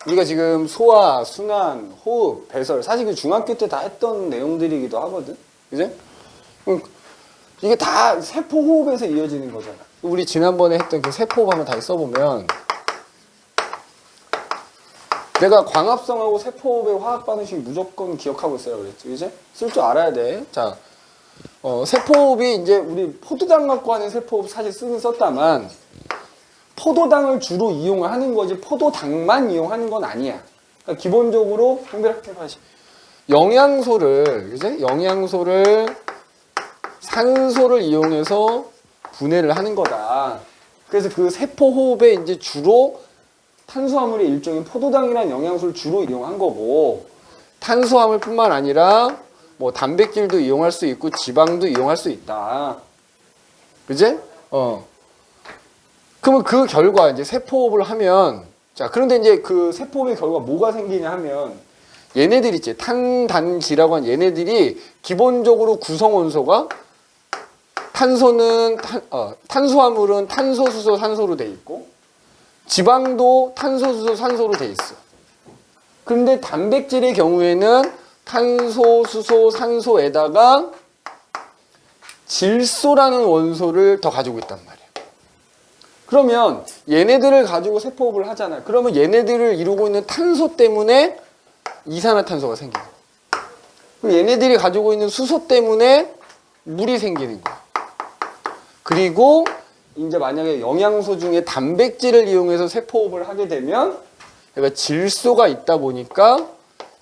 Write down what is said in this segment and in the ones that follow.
우리가 지금 소화, 순환, 호흡, 배설 사실 그 중학교 때 다 했던 내용들이기도 하거든. 그지? 이게 다 세포 호흡에서 이어지는 거잖아. 우리 지난번에 했던 그 세포 호흡 한번 다시 써보면 내가 광합성하고 세포 호흡의 화학 반응식 무조건 기억하고 있어야 그랬지. 그지? 쓸 줄 알아야 돼. 자, 세포 호흡이 이제 우리 포도당 갖고 하는 세포 호흡 사실 쓰긴 썼다만 포도당을 주로 이용을 하는 거지 포도당만 이용하는 건 아니야. 그러니까 기본적으로 형별학회파시 영양소를 그지? 영양소를 산소를 이용해서 분해를 하는 거다. 그래서 그 세포 호흡에 이제 주로 탄수화물의 일종인 포도당이라는 영양소를 주로 이용한 거고 탄수화물뿐만 아니라 뭐 단백질도 이용할 수 있고 지방도 이용할 수 있다. 그지? 그러면 그 결과 이제 세포호흡을 하면 자 그런데 이제 그 세포호흡의 결과 뭐가 생기냐 하면 얘네들 있지 탄단지라고 한 얘네들이 기본적으로 구성원소가 탄소는 탄수화물은 탄소 수소 산소로 돼 있고 지방도 탄소 수소 산소로 돼 있어. 그런데 단백질의 경우에는 탄소 수소 산소에다가 질소라는 원소를 더 가지고 있단 말이야. 그러면 얘네들을 가지고 세포호흡을 하잖아요. 그러면 얘네들을 이루고 있는 탄소 때문에 이산화탄소가 생기는 거야. 그럼 얘네들이 가지고 있는 수소 때문에 물이 생기는 거야. 그리고 이제 만약에 영양소 중에 단백질을 이용해서 세포호흡을 하게 되면 그러니까 질소가 있다 보니까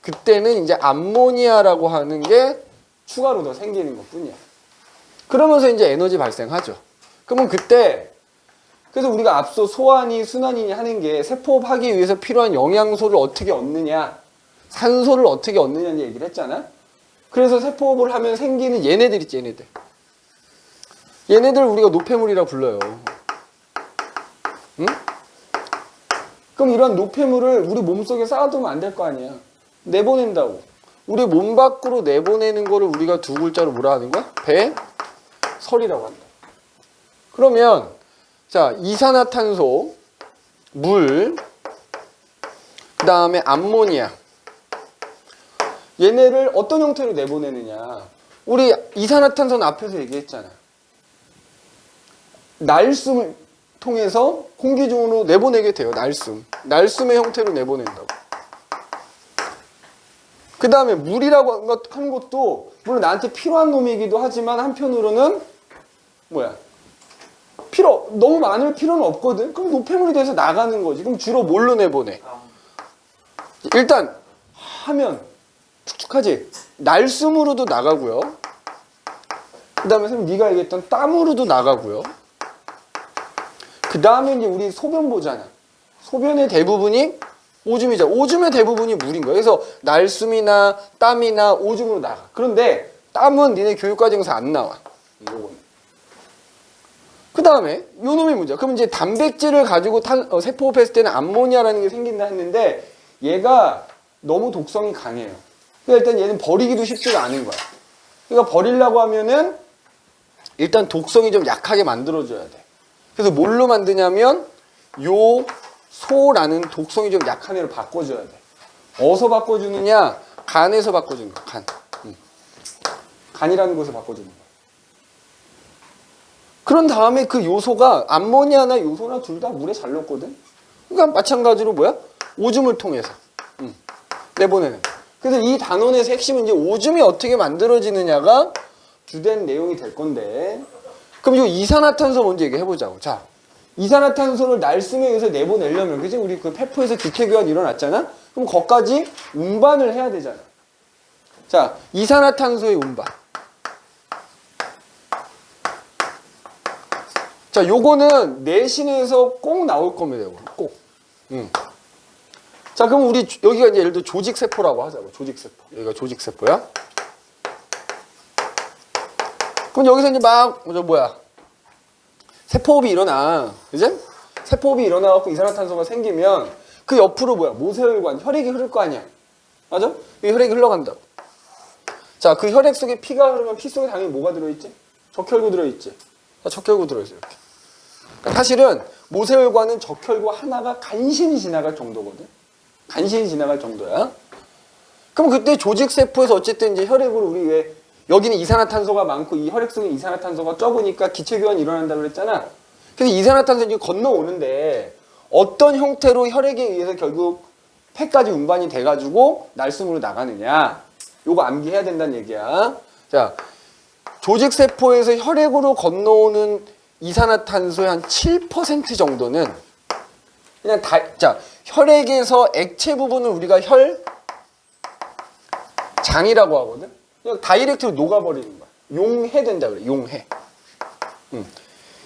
그때는 이제 암모니아라고 하는 게 추가로 더 생기는 것 뿐이야. 그러면서 이제 에너지 발생하죠. 그러면 그때 그래서 우리가 앞서 소화니 순환이니 하는 게 세포호흡 하기 위해서 필요한 영양소를 어떻게 얻느냐 산소를 어떻게 얻느냐는 얘기를 했잖아. 그래서 세포호흡을 하면 생기는 얘네들 있지 얘네들. 얘네들 우리가 노폐물이라 불러요. 응? 그럼 이런 노폐물을 우리 몸속에 쌓아두면 안 될 거 아니야. 내보낸다고. 우리 몸 밖으로 내보내는 거를 우리가 두 글자로 뭐라 하는 거야? 배설이라고 한다. 그러면 자 이산화탄소, 물, 그 다음에 암모니아 얘네를 어떤 형태로 내보내느냐. 우리 이산화탄소는 앞에서 얘기했잖아. 날숨을 통해서 공기 중으로 내보내게 돼요. 날숨의 형태로 내보낸다고. 그 다음에 물이라고 하는 것도 물론 나한테 필요한 놈이기도 하지만 한편으로는 뭐야 너무 많을 필요는 없거든. 그럼 노폐물이 돼서 나가는 거지. 그럼 주로 뭘로 내보내? 일단 하면 축축하지. 날숨으로도 나가고요. 그 다음에 선생님 네가 얘기했던 땀으로도 나가고요. 그 다음에 이제 우리 소변 보잖아. 소변의 대부분이 오줌이잖아. 오줌의 대부분이 물인 거야. 그래서 날숨이나 땀이나 오줌으로 나가. 그런데 땀은 니네 교육과정에서 안 나와. 요거는. 그 다음에 요 놈이 문제야. 그럼 이제 단백질을 가지고 세포호흡했을 때는 암모니아라는 게 생긴다 했는데 얘가 너무 독성이 강해요. 그러니까 일단 얘는 버리기도 쉽지가 않은 거야. 그러니까 버리려고 하면은 일단 독성이 좀 약하게 만들어줘야 돼. 그래서 뭘로 만드냐면 요소라는 독성이 좀 약한 애를 바꿔줘야 돼. 어디서 바꿔주느냐? 간에서 바꿔주는 거야. 간. 간이라는 곳에서 바꿔주는 거야. 그런 다음에 그 요소가 암모니아나 요소나 둘 다 물에 잘 녹거든. 그러니까 마찬가지로 뭐야? 오줌을 통해서 내보내는 거야. 그래서 이 단원에서 핵심은 이제 오줌이 어떻게 만들어지느냐가 주된 내용이 될 건데 그럼 이 이산화탄소 먼저 얘기해보자고. 자, 이산화탄소를 날숨에 의해서 내보내려면 그치? 우리 그 폐포에서 기체교환이 일어났잖아? 그럼 거기까지 운반을 해야 되잖아. 자, 이산화탄소의 운반. 자, 요거는 내신에서 꼭 나올 겁니다. 꼭. 자, 그럼 우리 여기가 이제 예를 들어 조직세포라고 하자고. 조직세포. 여기가 조직세포야. 그럼 여기서 이제 막 세포호흡이 일어나. 그지? 세포호흡이 일어나갖고 이산화탄소가 생기면 그 옆으로 모세혈관, 혈액이 흐를 거 아니야. 맞아? 이 혈액이 흘러간다고. 자, 그 혈액 속에 피가 흐르면 피 속에 당연히 뭐가 들어있지? 적혈구 들어있지. 적혈구 들어있어 이렇게. 그러니까 사실은 모세혈관은 적혈구 하나가 간신히 지나갈 정도거든. 간신히 지나갈 정도야. 그럼 그때 조직세포에서 어쨌든 이제 혈액으로 우리 왜 여기는 이산화탄소가 많고 이 혈액 속에 이산화탄소가 적으니까 기체교환이 일어난다 그랬잖아. 그래서 이산화탄소 이제 건너오는데 어떤 형태로 혈액에 의해서 결국 폐까지 운반이 돼가지고 날숨으로 나가느냐. 요거 암기해야 된다는 얘기야. 자, 조직세포에서 혈액으로 건너오는 이산화탄소의 한 7% 정도는 그냥 자, 혈액에서 액체 부분을 우리가 혈장이라고 하거든. 그냥 다이렉트로 녹아버리는 거야. 용해된다 그래. 용해.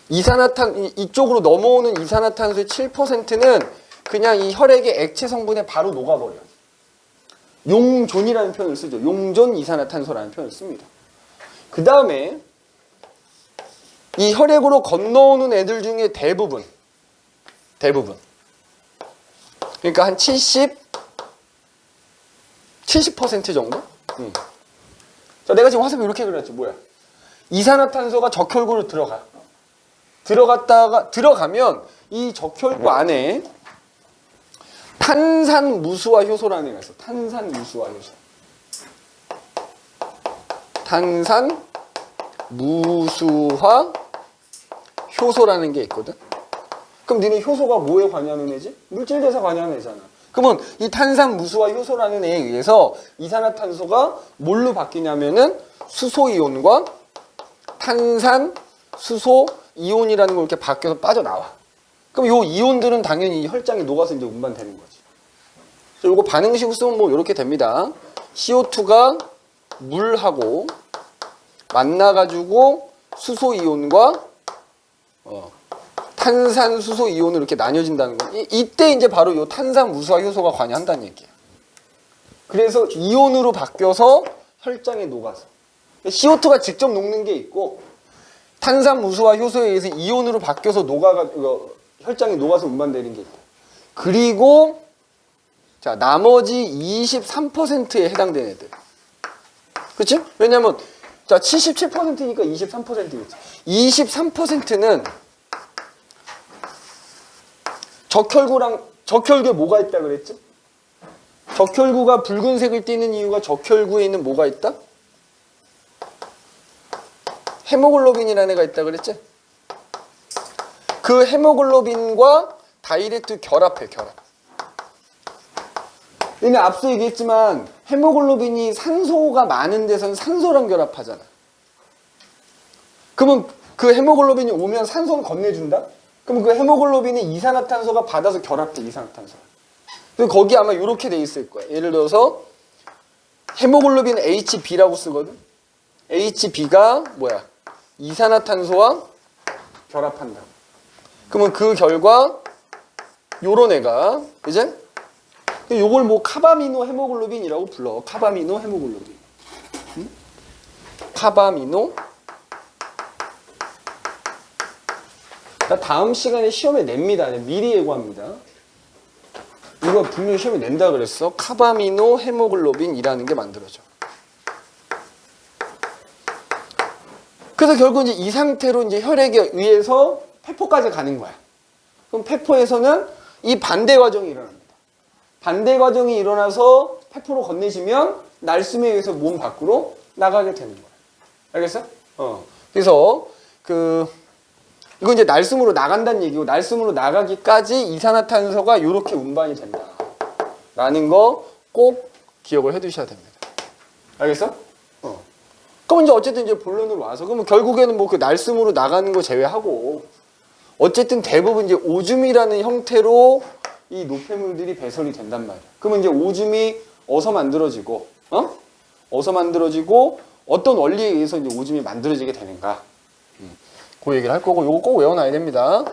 이쪽으로 넘어오는 이산화탄소의 7%는 그냥 이 혈액의 액체 성분에 바로 녹아버려. 용존이라는 표현을 쓰죠. 용존 이산화탄소라는 표현을 씁니다. 그 다음에 이 혈액으로 건너오는 애들 중에 대부분 그러니까 한 70% 정도? 자, 내가 지금 화살표 이렇게 그렸지. 뭐야? 이산화탄소가 적혈구로 들어가면 이 적혈구 안에 탄산무수화 효소라는 애가 있어. 탄산무수화 효소. 탄산무수화 효소라는 게 있거든. 그럼 니네 효소가 뭐에 관여하는 애지? 물질대사 관여하는 애잖아. 그러면 이 탄산무수화 효소라는 애에 의해서 이산화탄소가 뭘로 바뀌냐면은 수소이온과 탄산수소이온이라는 걸 이렇게 바뀌어서 빠져나와. 그럼 요 이온들은 당연히 혈장에 녹아서 이제 운반되는 거지. 그래서 요거 반응식으로 쓰면 뭐 이렇게 됩니다. CO2가 물하고 만나가지고 수소이온과 탄산수소이온으로 이렇게 나뉘어진다는 거. 이때 이제 바로 요 탄산무수화 효소가 관여한다는 얘기야. 그래서 이온으로 바뀌어서 혈장에 녹아서. CO2가 직접 녹는 게 있고 탄산무수화 효소에 의해서 이온으로 바뀌어서 혈장에 녹아서 운반되는 게 있다. 그리고 자, 나머지 23%에 해당되는 애들. 그렇지? 왜냐면 자, 77%니까 23%겠지. 23%는 적혈구에 뭐가 있다 그랬지? 적혈구가 붉은색을 띠는 이유가 적혈구에 있는 뭐가 있다? 헤모글로빈이라는 애가 있다 그랬지? 그 헤모글로빈과 다이렉트 결합해. 얘네 앞서 얘기했지만 헤모글로빈이 산소가 많은 데서는 산소랑 결합하잖아. 그러면 그 헤모글로빈이 오면 산소는 건네준다? 그럼 그 헤모글로빈이 이산화탄소가 받아서 결합돼, 이산화탄소가. 그래서 거기 아마 이렇게 돼 있을 거야. 예를 들어서 헤모글로빈 HB라고 쓰거든? HB가 뭐야? 이산화탄소와 결합한다. 그러면 그 결과 요런 애가 이제 요걸 뭐 카바미노 헤모글로빈이라고 불러. 카바미노 헤모글로빈. 카바미노. 다음 시간에 시험에 냅니다. 미리 예고합니다. 이거 분명히 시험에 낸다 그랬어. 카바미노 헤모글로빈이라는 게 만들어져. 그래서 결국 이제 이 상태로 이제 혈액에 의해서 폐포까지 가는 거야. 그럼 폐포에서는 이 반대 과정이 일어납니다. 반대 과정이 일어나서 폐포로 건네지면 날숨에 의해서 몸 밖으로 나가게 되는 거야. 알겠어? 그래서 이건 이제 날숨으로 나간다는 얘기고, 날숨으로 나가기까지 이산화탄소가 이렇게 운반이 된다. 라는 거 꼭 기억을 해 두셔야 됩니다. 알겠어? 그럼 이제 어쨌든 이제 본론으로 와서, 그러면 결국에는 뭐 그 날숨으로 나가는 거 제외하고, 어쨌든 대부분 이제 오줌이라는 형태로 이 노폐물들이 배설이 된단 말이야. 그러면 이제 오줌이 어디서 만들어지고, 어떤 원리에 의해서 이제 오줌이 만들어지게 되는가. 그 얘기를 할 거고, 요거 꼭 외워놔야 됩니다.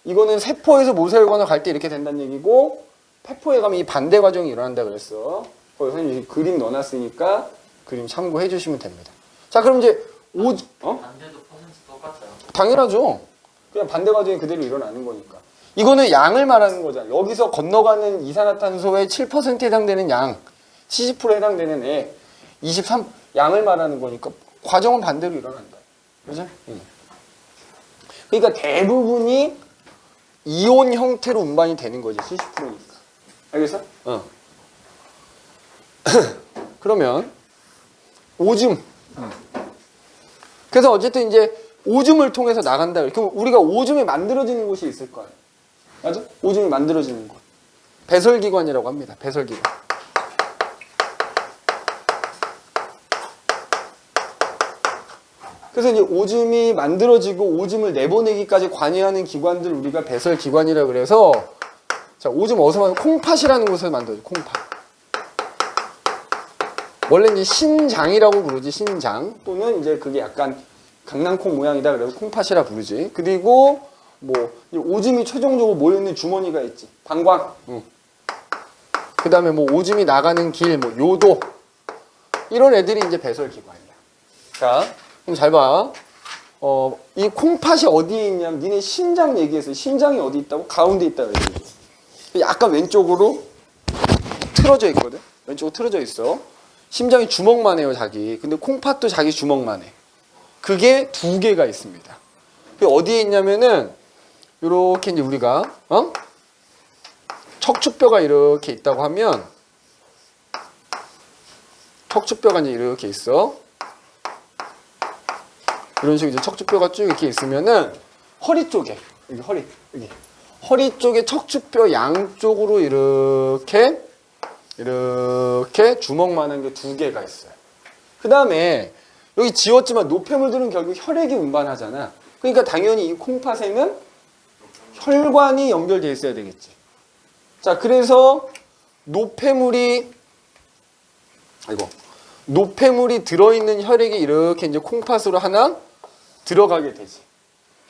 이거는 세포에서 모세혈관을 갈 때 이렇게 된다는 얘기고, 폐포에 가면 이 반대 과정이 일어난다 그랬어. 거기서 이제 그림 넣어놨으니까 그림 참고해 주시면 됩니다. 자, 그럼 이제 반대도 퍼센트 똑같아요. 당연하죠. 그냥 반대 과정이 그대로 일어나는 거니까. 이거는 양을 말하는 거잖아. 여기서 건너가는 이산화탄소의 7%에 해당되는 양, 70%에 해당되는 애, 23 양을 말하는 거니까 과정은 반대로 일어난다. 그죠? 그러니까 대부분이 이온 형태로 운반이 되는 거지. 70%니까. 알겠어? 그러면 오줌. 그래서 어쨌든 이제 오줌을 통해서 나간다. 그럼 우리가 오줌이 만들어지는 곳이 있을 거예요. 맞아? 오줌이 만들어지는 곳. 배설기관이라고 합니다. 배설기관. 그래서 이제 오줌이 만들어지고 오줌을 내보내기까지 관여하는 기관들 우리가 배설기관이라고 그래서 자, 오줌 어디서 만들어? 콩팥이라는 곳에서 만들어요. 콩팥. 원래 이제 신장이라고 부르지. 신장. 또는 이제 그게 약간 강낭콩 모양이다. 그래서 콩팥이라 부르지. 그리고 뭐 오줌이 최종적으로 모여있는 주머니가 있지. 방광. 그 다음에 뭐 오줌이 나가는 길, 뭐 요도. 이런 애들이 이제 배설기관이야. 자, 그럼 잘 봐. 이 콩팥이 어디에 있냐면 니네 신장 얘기했어요. 신장이 어디 있다고? 가운데 있다 그랬지. 약간 왼쪽으로 틀어져 있거든. 왼쪽으로 틀어져 있어. 심장이 주먹만 해요, 자기. 근데 콩팥도 자기 주먹만 해. 그게 두 개가 있습니다. 그게 어디에 있냐면은 요렇게 이제 우리가 척추뼈가 이렇게 있다고 하면 척추뼈가 이제 이렇게 있어. 이런 식으로 이제 척추뼈가 쭉 이렇게 있으면은 허리 쪽에 여기 허리 쪽에 척추뼈 양쪽으로 이렇게 주먹만한 게 두 개가 있어요. 그 다음에 여기 지웠지만 노폐물들은 결국 혈액이 운반하잖아. 그러니까 당연히 이 콩팥에는 혈관이 연결되어 있어야 되겠지. 자, 그래서 노폐물이 들어있는 혈액이 이렇게 이제 콩팥으로 하나 들어가게 되지.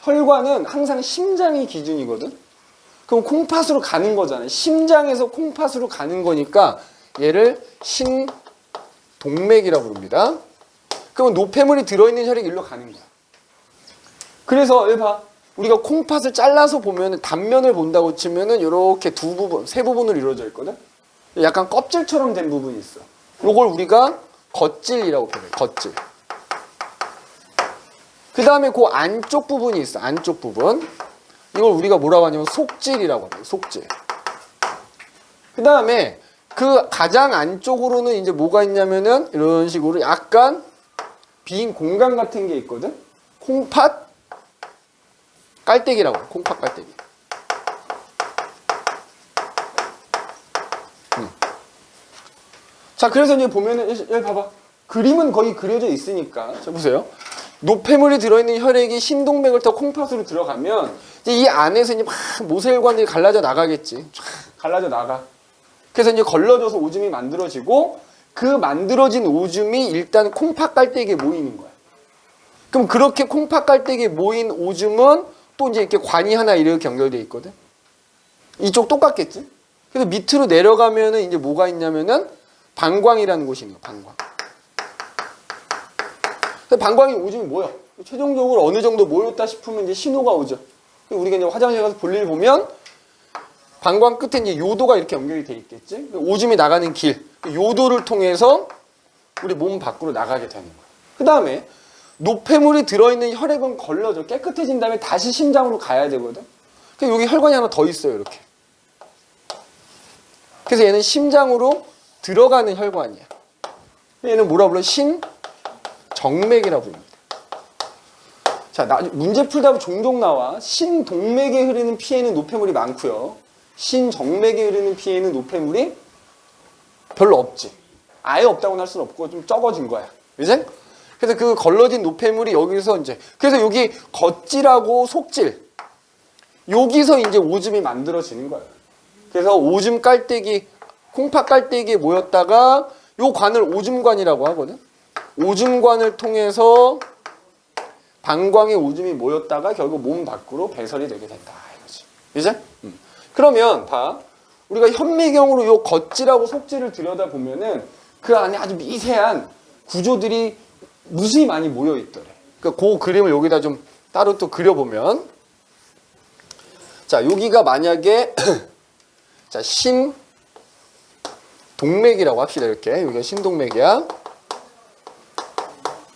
혈관은 항상 심장이 기준이거든. 그럼 콩팥으로 가는 거잖아요. 심장에서 콩팥으로 가는 거니까 얘를 신동맥이라고 부릅니다. 그럼 노폐물이 들어있는 혈액이 일로 가는 거야. 그래서 여기 봐. 우리가 콩팥을 잘라서 보면 단면을 본다고 치면은 이렇게 세 부분으로 이루어져 있거든. 약간 껍질처럼 된 부분이 있어. 이걸 우리가 겉질이라고 표현해. 겉질. 그 다음에 그 안쪽 부분이 있어. 안쪽 부분. 이걸 우리가 뭐라고 하냐면 속질이라고 합니다. 속질. 그 다음에 그 가장 안쪽으로는 이제 뭐가 있냐면은 이런 식으로 약간 빈 공간 같은 게 있거든. 콩팥 깔때기라고 해요. 콩팥 깔때기. 자, 그래서 이제 보면은 여기 봐봐. 그림은 거의 그려져 있으니까. 자, 보세요. 노폐물이 들어있는 혈액이 신동맥을 타고 콩팥으로 들어가면 이제 이 안에서 이제 막 모세혈관들이 갈라져 나가겠지. 쫙 갈라져 나가. 그래서 이제 걸러져서 오줌이 만들어지고 그 만들어진 오줌이 일단 콩팥 깔때기에 모이는 거야. 그럼 그렇게 콩팥 깔때기에 모인 오줌은 또 이제 이렇게 관이 하나 이렇게 연결돼 있거든. 이쪽 똑같겠지. 그래서 밑으로 내려가면은 이제 뭐가 있냐면은 방광이라는 곳이 있는 거야. 방광. 방광이 오줌이 모여. 최종적으로 어느 정도 모였다 싶으면 이제 신호가 오죠. 우리가 이제 화장실 가서 볼일 보면 방광 끝에 이제 요도가 이렇게 연결이 돼 있겠지. 오줌이 나가는 길, 요도를 통해서 우리 몸 밖으로 나가게 되는 거야. 그 다음에 노폐물이 들어있는 혈액은 걸러져 깨끗해진 다음에 다시 심장으로 가야 되거든. 그래서 여기 혈관이 하나 더 있어요, 이렇게. 그래서 얘는 심장으로 들어가는 혈관이야. 얘는 뭐라 불러? 신정맥이라고 부릅니다. 자, 문제 풀다 보면 종종 나와. 신동맥에 흐르는 피에는 노폐물이 많고요. 신정맥에 흐르는 피에는 노폐물이 별로 없지. 아예 없다고는 할 수는 없고 좀 적어진 거야. 그지? 그래서 그 걸러진 노폐물이 여기서 이제 그래서 여기 겉질하고 속질 여기서 이제 오줌이 만들어지는 거예요. 그래서 오줌 깔때기 콩팥 깔때기에 모였다가 요 관을 오줌관이라고 하거든. 오줌관을 통해서 방광에 오줌이 모였다가 결국 몸 밖으로 배설이 되게 된다 이거지. 이제? 그러면 봐. 우리가 현미경으로 요 겉질하고 속질을 들여다보면은 그 안에 아주 미세한 구조들이 무수히 많이 모여 있더래. 그러니까 그 그림을 여기다 좀 따로 또 그려보면 자, 여기가 만약에 자, 신동맥이라고 합시다. 이렇게. 여기가 신동맥이야.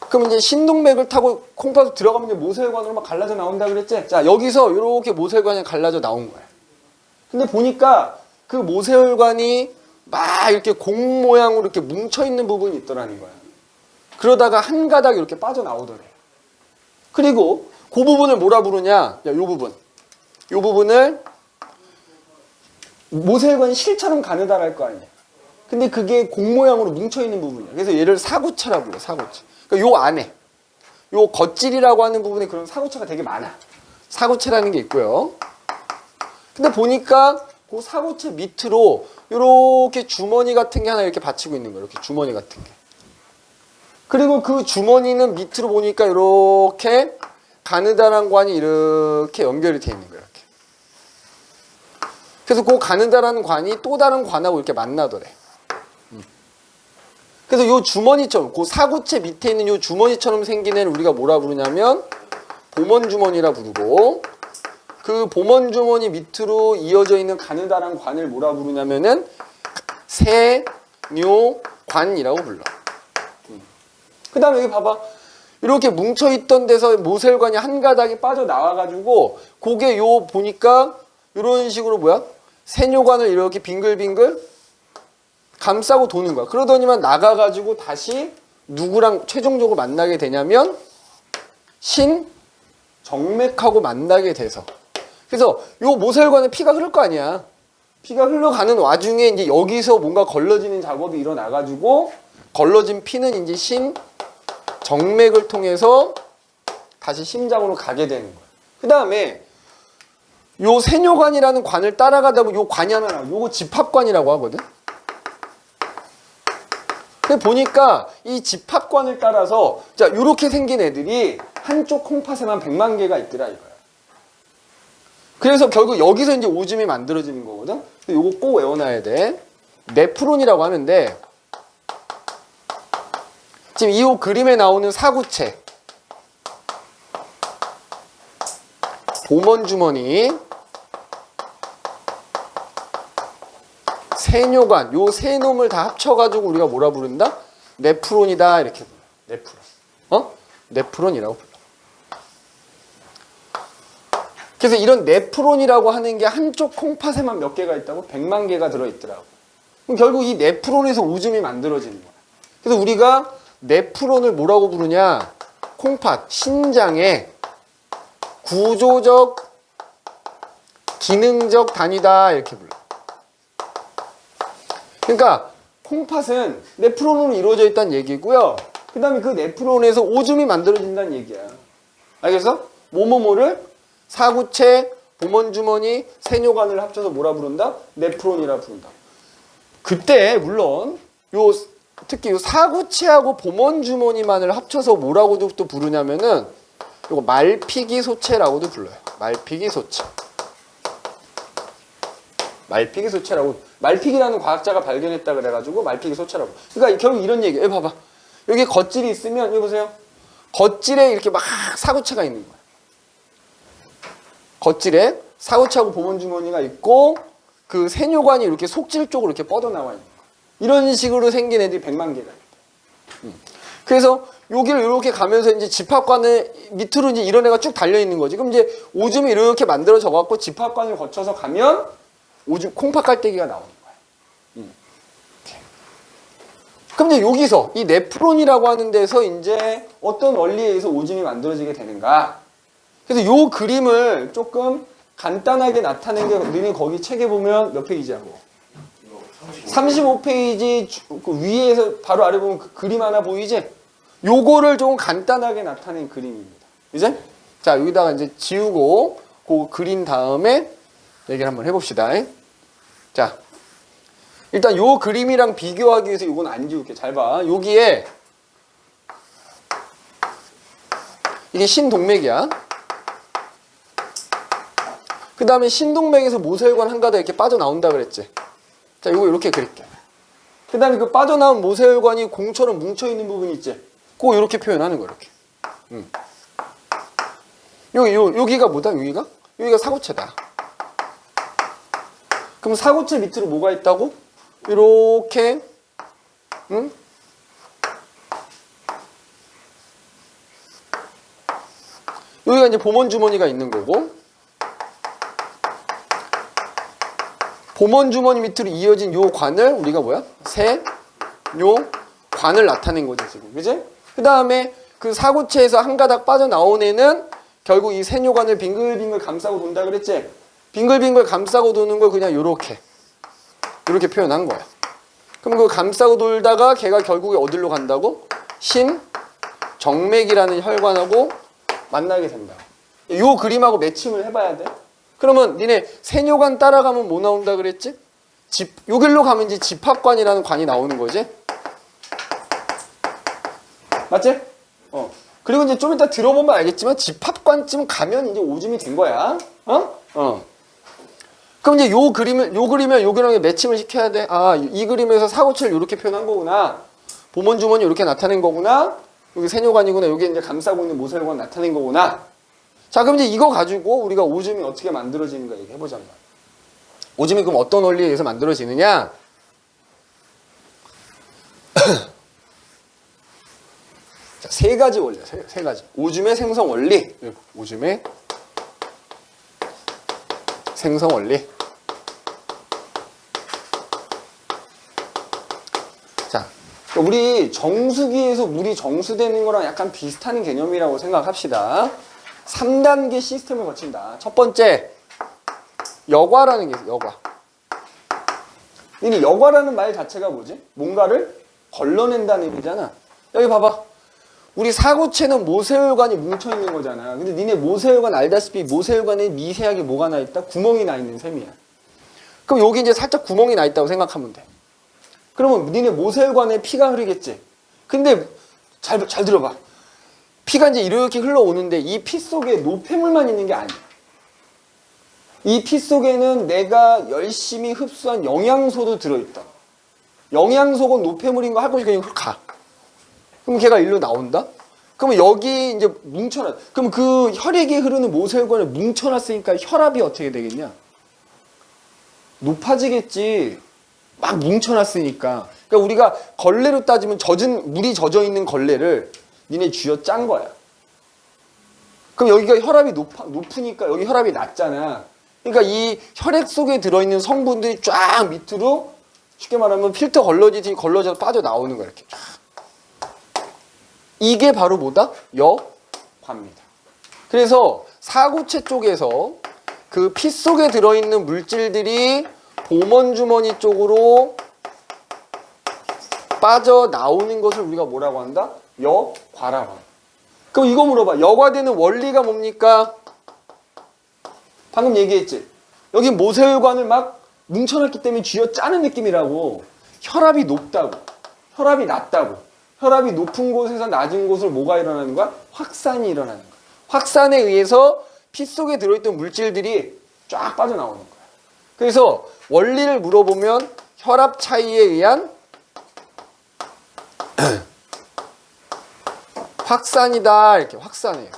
그럼 이제 신동맥을 타고 콩팥으로 들어가면 이제 모세혈관으로 막 갈라져 나온다 그랬지? 자, 여기서 이렇게 모세혈관이 갈라져 나온 거야. 근데 보니까 그 모세혈관이 막 이렇게 공 모양으로 이렇게 뭉쳐 있는 부분이 있더라는 거야. 그러다가 한 가닥 이렇게 빠져나오더래. 그리고 그 부분을 뭐라 부르냐? 야, 요 부분. 요 부분을 모세혈관이 실처럼 가느다랄 거 아니야. 근데 그게 공 모양으로 뭉쳐 있는 부분이야. 그래서 얘를 사구체라고 불러. 사구체. 그러니까 요 안에 요 겉질이라고 하는 부분에 그런 사구체가 되게 많아. 사구체라는 게 있고요. 근데 보니까 그 사구체 밑으로 이렇게 주머니 같은 게 하나 이렇게 받치고 있는 거예요. 이렇게 주머니 같은 게. 그리고 그 주머니는 밑으로 보니까 이렇게 가느다란 관이 이렇게 연결이 돼 있는 거예요. 이렇게. 그래서 그 가느다란 관이 또 다른 관하고 이렇게 만나더래. 그래서 요 주머니처럼, 그 사구체 밑에 있는 요 주머니처럼 생긴 애를 우리가 뭐라 부르냐면 보먼주머니라 부르고, 그 보먼주머니 밑으로 이어져 있는 가느다란 관을 뭐라 부르냐면은 세뇨관이라고 불러. 그 다음에 여기 봐봐. 이렇게 뭉쳐있던 데서 모세혈관이 한 가닥이 빠져나와가지고, 그게 요 보니까 이런 식으로 뭐야? 세뇨관을 이렇게 빙글빙글 감싸고 도는 거야. 그러더니만 나가가지고 다시 누구랑 최종적으로 만나게 되냐면 신정맥하고 만나게 돼서. 그래서 요 모세혈관에 피가 흐를 거 아니야. 피가 흘러가는 와중에 이제 여기서 뭔가 걸러지는 작업이 일어나가지고 걸러진 피는 이제 신정맥을 통해서 다시 심장으로 가게 되는 거야. 그 다음에 요 세뇨관이라는 관을 따라가다 보면 요 관이 하나 나와. 요거 집합관이라고 하거든. 근데 보니까 이 집합관을 따라서 자 요렇게 생긴 애들이 한쪽 콩팥에만 100만 개가 있더라 이거야. 그래서 결국 여기서 이제 오줌이 만들어지는 거거든. 요거 꼭 외워놔야 돼. 네프론이라고 하는데 지금 이 그림에 나오는 사구체, 보먼주머니, 세뇨관, 요 세 놈을 다 합쳐가지고 우리가 뭐라 부른다? 네프론이다 이렇게 불러. 네프론. 네프론이라고 불러. 그래서 이런 네프론이라고 하는 게 한쪽 콩팥에만 몇 개가 있다고? 100만 개가 들어있더라고. 그럼 결국 이 네프론에서 오줌이 만들어지는 거야. 그래서 우리가 네프론을 뭐라고 부르냐? 콩팥, 신장의 구조적, 기능적 단위다 이렇게 불러. 그러니까 콩팥은 네프론으로 이루어져 있다는 얘기고요. 그 다음에 그 네프론에서 오줌이 만들어진다는 얘기야. 알겠어? 뭐뭐뭐를 사구체, 보먼주머니, 세뇨관을 합쳐서 뭐라 부른다? 네프론이라 부른다. 그때 물론 요 특히 요 사구체하고 보먼주머니만을 합쳐서 뭐라고도 또 부르냐면은 요거 말피기소체라고도 불러요. 말피기소체. 말피기소체라고. 말피기라는 과학자가 발견했다 그래가지고 말피기소체라고. 그러니까 결국 이런 얘기예요. 여기 봐봐. 여기 겉질이 있으면 여기 보세요. 겉질에 이렇게 막 사구체가 있는 거야. 겉질에 사구체하고 보먼주머니가 있고 그 세뇨관이 이렇게 속질 쪽으로 이렇게 뻗어나와 있는 거야. 이런 식으로 생긴 애들이 100만 개가 있다. 그래서 여기를 이렇게 가면서 이제 집합관을 밑으로 이제 이런 애가 쭉 달려 있는 거지. 그럼 이제 오줌이 이렇게 만들어져 갖고 집합관을 거쳐서 가면 오줌 콩팥 깔때기가 나오는 거야. 그럼 이제 여기서 이 네프론이라고 하는 데서 이제 어떤 원리에 의해서 오줌이 만들어지게 되는가? 그래서 요 그림을 조금 간단하게 나타낸 게 너네 거기 책에 보면 몇 페이지하고? 35페이지 그 위에서 바로 아래 보면 그 그림 하나 보이지? 요거를 조금 간단하게 나타낸 그림입니다. 이제? 자, 여기다가 이제 지우고 그 그린 다음에 얘기를 한번 해봅시다. 자, 일단 요 그림이랑 비교하기 위해서 요건 안 지울게. 잘 봐. 여기에 이게 신동맥이야. 그 다음에 신동맥에서 모세혈관 한 가닥 이렇게 빠져나온다 그랬지. 자, 요거 이렇게 그릴게. 그 다음에 그 빠져나온 모세혈관이 공처럼 뭉쳐있는 부분 있지. 그거 이렇게 표현하는 거, 이렇게. 여기가 뭐다, 여기가? 여기가 사구체다. 그럼 사구체 밑으로 뭐가 있다고? 이렇게, 응? 여기가 이제 보먼주머니가 있는 거고, 보먼 주머니 밑으로 이어진 요 관을 우리가 뭐야? 세뇨관을 나타낸 거지 지금, 그지? 그 다음에 그 사고체에서 한 가닥 빠져나온 애는 결국 이 세뇨관을 빙글빙글 감싸고 돈다 그랬지? 빙글빙글 감싸고 도는 걸 그냥 요렇게 표현한 거야. 그럼 그 감싸고 돌다가 걔가 결국에 어디로 간다고? 심정맥이라는 혈관하고 만나게 된다. 요 그림하고 매칭을 해봐야 돼. 그러면 니네 세뇨관 따라가면 뭐 나온다 그랬지? 요 길로 가면 이제 집합관이라는 관이 나오는 거지? 맞지? 그리고 이제 좀 이따 들어보면 알겠지만 집합관쯤 가면 이제 오줌이 된 거야. 그럼 이제 요 그림을 여기랑 매칭을 시켜야 돼. 아, 이 그림에서 사고체를 이렇게 표현한 거구나. 보먼 주머니 이렇게 나타낸 거구나. 여기 세뇨관이구나. 여기 이제 감싸고 있는 모세혈관 나타낸 거구나. 자, 그럼 이제 이거 가지고 우리가 오줌이 어떻게 만들어지는가 얘기해보자. 오줌이 그럼 어떤 원리에 의해서 만들어지느냐? 자, 세 가지 원리야. 세 가지. 오줌의 생성 원리. 오줌의 생성 원리. 자, 우리 정수기에서 물이 정수되는 거랑 약간 비슷한 개념이라고 생각합시다. 3단계 시스템을 거친다. 첫 번째, 여과라는 게 있어요. 여과. 이 여과라는 말 자체가 뭐지? 뭔가를 걸러낸다는 얘기잖아. 여기 봐봐. 우리 사고체는 모세혈관이 뭉쳐있는 거잖아. 근데 니네 모세혈관 알다시피 모세혈관에 미세하게 뭐가 나 있다? 구멍이 나 있는 셈이야. 그럼 여기 이제 살짝 구멍이 나 있다고 생각하면 돼. 그러면 니네 모세혈관에 피가 흐르겠지. 근데 잘 들어봐. 피가 이제 이렇게 흘러오는데 이 피 속에 노폐물만 있는 게 아니야. 이 피 속에는 내가 열심히 흡수한 영양소도 들어있다. 영양소가 노폐물인 거 할 것이 그냥 가. 그럼 걔가 일로 나온다? 그러면 여기 이제 뭉쳐놨. 그럼 그 혈액이 흐르는 모세혈관에 뭉쳐놨으니까 혈압이 어떻게 되겠냐? 높아지겠지. 막 뭉쳐놨으니까. 그러니까 우리가 걸레로 따지면 물이 젖어 있는 걸레를 니네 쥐어 짠 거야. 그럼 여기가 혈압이 높으니까 여기 혈압이 낮잖아. 그러니까 이 혈액 속에 들어있는 성분들이 쫙 밑으로 쉽게 말하면 필터 걸러져서 빠져나오는 거야. 이렇게 쫙. 이게 바로 뭐다? 여과입니다. 그래서 사고체 쪽에서 그 피 속에 들어있는 물질들이 보먼 주머니 쪽으로 빠져나오는 것을 우리가 뭐라고 한다? 여과라고 한다. 그럼 이거 물어봐. 여과되는 원리가 뭡니까? 방금 얘기했지. 여기 모세혈관을 막 뭉쳐놨기 때문에 쥐어 짜는 느낌이라고. 혈압이 높다고. 혈압이 낮다고. 혈압이 높은 곳에서 낮은 곳을 뭐가 일어나는 거야? 확산이 일어나는 거야. 확산에 의해서 피 속에 들어있던 물질들이 쫙 빠져나오는 거야. 그래서 원리를 물어보면 혈압 차이에 의한 확산이다. 이렇게 확산해요.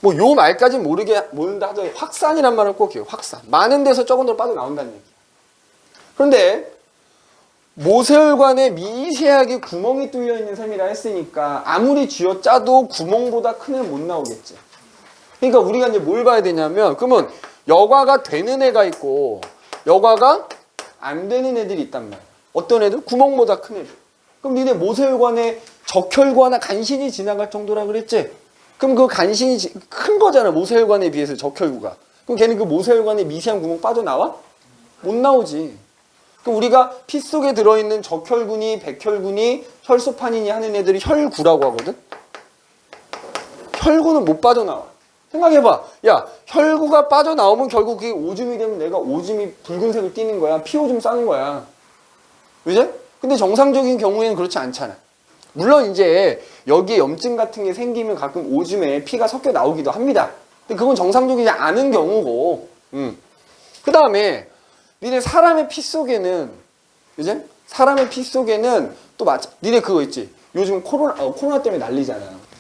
뭐 요 말까지는 모른다 하더라도 확산이란 말을 꼭 해요. 확산. 많은 데서 적은 데로 빠져나온다는 얘기야. 그런데 모세혈관에 미세하게 구멍이 뚫려 있는 셈이라 했으니까 아무리 쥐어 짜도 구멍보다 큰 애는 못 나오겠지. 그러니까 우리가 이제 뭘 봐야 되냐면, 그러면 여과가 되는 애가 있고 여과가 안 되는 애들이 있단 말이야. 어떤 애들? 구멍보다 큰 애들. 그럼 니네 모세혈관에 적혈구나 간신히 지나갈 정도라 그랬지? 그럼 그 간신히 큰 거잖아. 모세혈관에 비해서 적혈구가. 그럼 걔는 그 모세혈관에 미세한 구멍 빠져나와? 못 나오지. 그럼 우리가 피 속에 들어있는 적혈군이, 백혈군이, 혈소판이니 하는 애들이 혈구라고 하거든? 혈구는 못 빠져나와. 생각해봐. 야, 혈구가 빠져나오면 결국 그게 오줌이 되면 내가 오줌이 붉은색을 띠는 거야. 피오줌 싸는 거야. 그지? 근데 정상적인 경우에는 그렇지 않잖아. 물론 이제 여기에 염증 같은 게 생기면 가끔 오줌에 피가 섞여 나오기도 합니다. 근데 그건 정상적이지 않은 경우고. 그 다음에 니네 사람의 피 속에는, 그지? 사람의 피 속에는 또 니네 그거 있지? 요즘 코로나 때문에 난리잖아.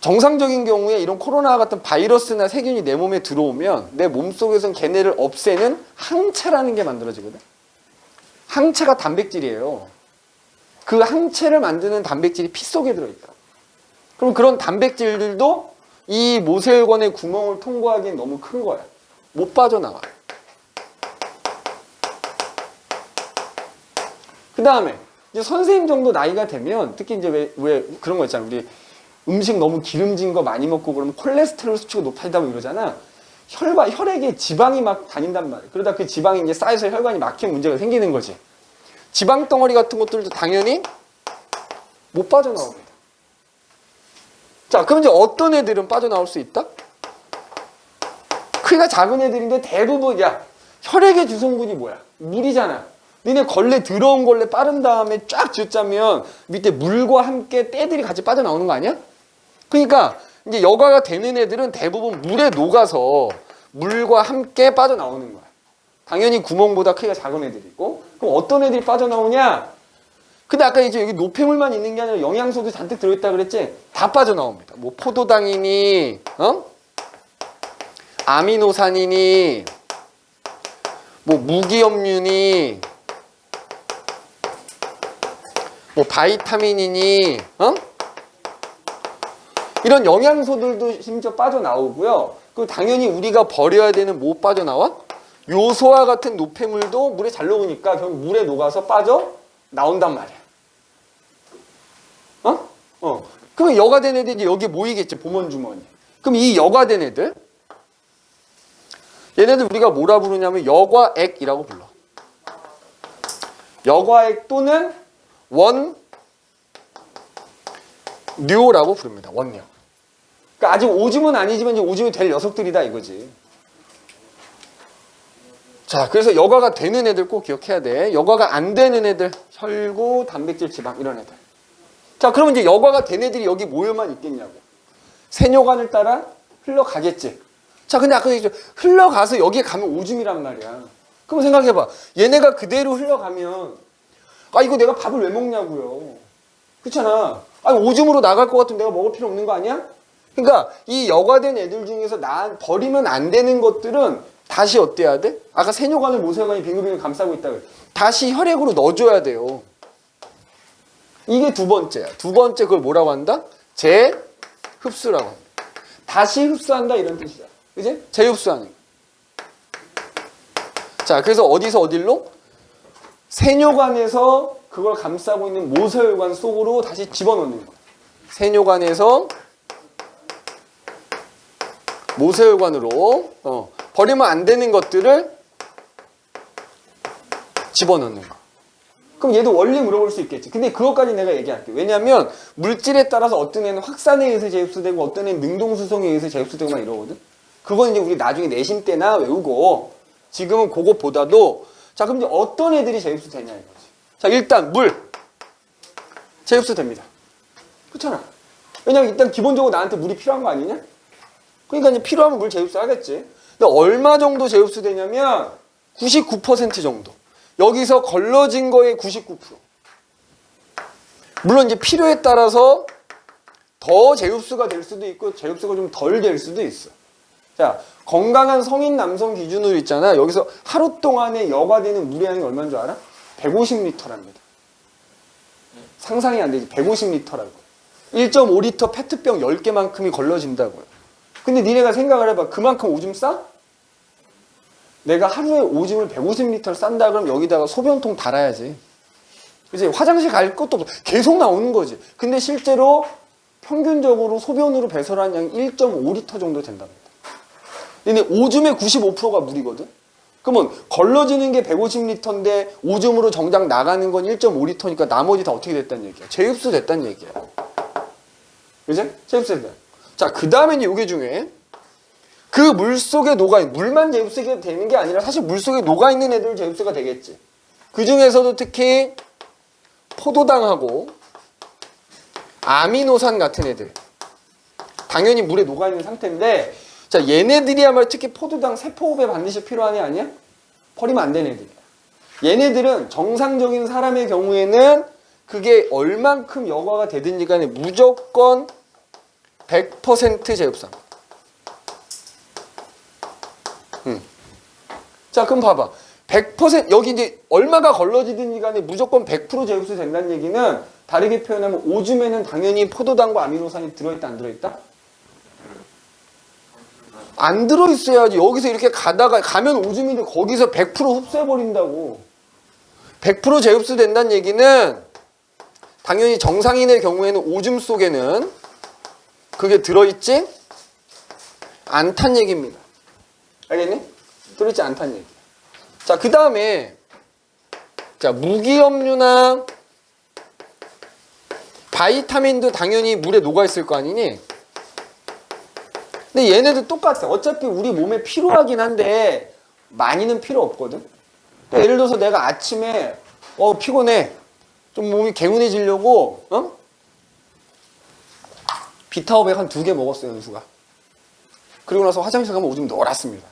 정상적인 경우에 이런 코로나 같은 바이러스나 세균이 내 몸에 들어오면 내 몸속에서는 걔네를 없애는 항체라는 게 만들어지거든. 항체가 단백질이에요. 그 항체를 만드는 단백질이 피 속에 들어있다. 그럼 그런 단백질들도 이 모세혈관의 구멍을 통과하기엔 너무 큰 거야. 못 빠져나와. 그 다음에 이제 선생님 정도 나이가 되면 특히 이제 왜 그런 거 있잖아. 우리 음식 너무 기름진 거 많이 먹고 그러면 콜레스테롤 수치가 높아지다고 이러잖아. 혈액에 지방이 막 다닌단 말이야. 그러다 그 지방이 이제 쌓여서 혈관이 막힌 문제가 생기는 거지. 지방 덩어리 같은 것들도 당연히 못 빠져나옵니다. 자, 그럼 이제 어떤 애들은 빠져나올 수 있다? 크기가 작은 애들인데 대부분, 야, 혈액의 주성분이 뭐야? 물이잖아. 니네 걸레, 더러운 걸레 빠른 다음에 쫙 쥐었자면 밑에 물과 함께 때들이 같이 빠져나오는 거 아니야? 그러니까 이제 여과가 되는 애들은 대부분 물에 녹아서 물과 함께 빠져나오는 거야. 당연히 구멍보다 크기가 작은 애들이고. 그럼 어떤 애들이 빠져나오냐? 근데 아까 이제 여기 노폐물만 있는 게 아니라 영양소도 잔뜩 들어있다 그랬지? 다 빠져나옵니다. 뭐 포도당이니, 아미노산이니, 뭐 무기염류니, 뭐 바이타민이니, 이런 영양소들도 심지어 빠져나오고요. 그리고 당연히 우리가 버려야 되는 뭐 빠져나와? 요소와 같은 노폐물도 물에 잘 녹으니까 결국 물에 녹아서 빠져나온단 말이야. 그럼 여과된 애들이 이제 여기에 모이겠지, 보먼주머니. 그럼 이 여과된 애들, 얘네들 우리가 뭐라 부르냐면 여과액이라고 불러. 여과액 또는 원료라고 부릅니다. 원료. 그러니까 아직 오줌은 아니지만 이제 오줌이 될 녀석들이다 이거지. 자, 그래서 여과가 되는 애들 꼭 기억해야 돼. 여과가 안 되는 애들, 혈구, 단백질, 지방 이런 애들. 자, 그러면 이제 여과가 된 애들이 여기 모여만 있겠냐고. 세뇨관을 따라 흘러가겠지. 자, 근데 아까 얘기했죠. 흘러가서 여기에 가면 오줌이란 말이야. 그럼 생각해봐. 얘네가 그대로 흘러가면 아, 이거 내가 밥을 왜 먹냐고요. 그렇잖아. 아니, 오줌으로 나갈 것 같으면 내가 먹을 필요 없는 거 아니야? 그러니까 이 여과된 애들 중에서 버리면 안 되는 것들은 다시 어때야 돼? 아까 세뇨관을 모세혈관이 빙글빙글 감싸고 있다 그래. 다시 혈액으로 넣어줘야 돼요. 이게 두 번째야. 두 번째 그걸 뭐라고 한다? 재흡수라고 한다. 다시 흡수한다 이런 뜻이야. 그지? 재흡수하는 거. 자, 그래서 어디서 어딜로? 세뇨관에서 그걸 감싸고 있는 모세혈관 속으로 다시 집어넣는 거야. 세뇨관에서 모세혈관으로 버리면 안 되는 것들을 집어넣는 거. 그럼 얘도 원리 물어볼 수 있겠지. 근데 그것까지 내가 얘기할게. 왜냐하면 물질에 따라서 어떤 애는 확산에 의해서 재흡수되고 어떤 애는 능동수송에 의해서 재흡수되고 막 이러거든. 그건 이제 우리 나중에 내신 때나 외우고 지금은 그것보다도 자, 그럼 이제 어떤 애들이 재흡수되냐 이거지. 자, 일단 물 재흡수됩니다. 그렇잖아. 왜냐면 일단 기본적으로 나한테 물이 필요한 거 아니냐? 그러니까 이제 필요하면 물 재흡수하겠지. 근데 얼마 정도 재흡수되냐면 99% 정도. 여기서 걸러진 거의 99%. 물론 이제 필요에 따라서 더 재흡수가 될 수도 있고 재흡수가 좀 덜 될 수도 있어. 자, 건강한 성인 남성 기준으로 있잖아. 여기서 하루 동안에 여과되는 물의 양이 얼마인 줄 알아? 150리터랍니다. 상상이 안 되지. 150리터라고. 1.5리터 페트병 10개만큼이 걸러진다고요. 근데 니네가 생각을 해봐. 그만큼 오줌 싸? 내가 하루에 오줌을 150리터를 싼다 그러면 여기다가 소변통 달아야지. 그치? 화장실 갈 것도 없어. 계속 나오는 거지. 근데 실제로 평균적으로 소변으로 배설한 양이 1.5리터 정도 된답니다. 근데 오줌의 95%가 물이거든? 그러면 걸러지는 게 150리터인데 오줌으로 정작 나가는 건 1.5리터니까 나머지 다 어떻게 됐다는 얘기야? 재흡수 됐다는 얘기야. 그치? 재흡수 됐다. 자, 그 다음에 이제 이게 중요해. 그 물 속에 녹아있는, 물만 재흡수가 되는 게 아니라 사실 물 속에 녹아있는 애들 재흡수가 되겠지. 그 중에서도 특히 포도당하고 아미노산 같은 애들. 당연히 물에 녹아있는 상태인데, 자, 얘네들이야말로 특히 포도당 세포호흡에 반드시 필요한 애 아니야? 버리면 안 되는 애들이야. 얘네들은 정상적인 사람의 경우에는 그게 얼만큼 여과가 되든지 간에 무조건 100% 재흡수합니다. 자, 그럼 봐봐. 100% 여기 이제 얼마가 걸러지든지 간에 무조건 100% 재흡수 된다는 얘기는 다르게 표현하면 오줌에는 당연히 포도당과 아미노산이 들어있다 안 들어있다? 안 들어있어야지. 여기서 이렇게 가다가 가면 오줌인데 거기서 100% 흡수해버린다고. 100% 재흡수 된다는 얘기는 당연히 정상인의 경우에는 오줌 속에는 그게 들어있지 않단 얘기입니다. 알겠니? 들어있지 않단 얘기. 자, 그 다음에 자, 무기염류나 바이타민도 당연히 물에 녹아있을 거 아니니? 근데 얘네도 똑같아. 어차피 우리 몸에 필요하긴 한데 많이는 필요 없거든. 그러니까 예를 들어서 내가 아침에 피곤해. 좀 몸이 개운해지려고 비타오백 한 2개 먹었어요, 연수가. 그리고 나서 화장실 가면 오줌 놀았습니다.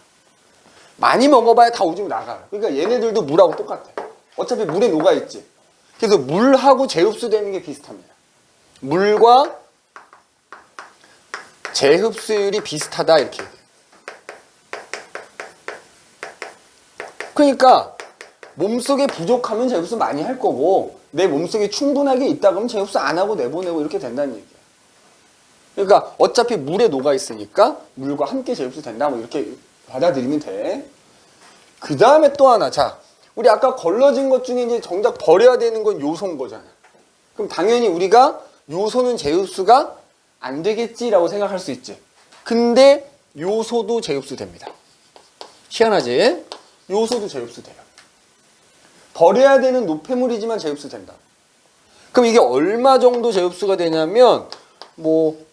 많이 먹어봐야 다 오줌이 나가요. 그러니까 얘네들도 물하고 똑같아. 어차피 물에 녹아있지. 그래서 물하고 재흡수되는 게 비슷합니다. 물과 재흡수율이 비슷하다 이렇게 얘기해요. 그러니까 몸속에 부족하면 재흡수 많이 할 거고 내 몸속에 충분하게 있다 그러면 재흡수 안 하고 내보내고 이렇게 된다는 얘기예요. 그러니까 어차피 물에 녹아있으니까 물과 함께 재흡수 된다 뭐 이렇게 받아들이면 돼. 그 다음에 또 하나. 자, 우리 아까 걸러진 것 중에 이제 정작 버려야 되는 건 요소인 거잖아. 그럼 당연히 우리가 요소는 재흡수가 안 되겠지라고 생각할 수 있지. 근데 요소도 재흡수 됩니다. 희한하지? 요소도 재흡수 돼요. 버려야 되는 노폐물이지만 재흡수 된다. 그럼 이게 얼마 정도 재흡수가 되냐면 뭐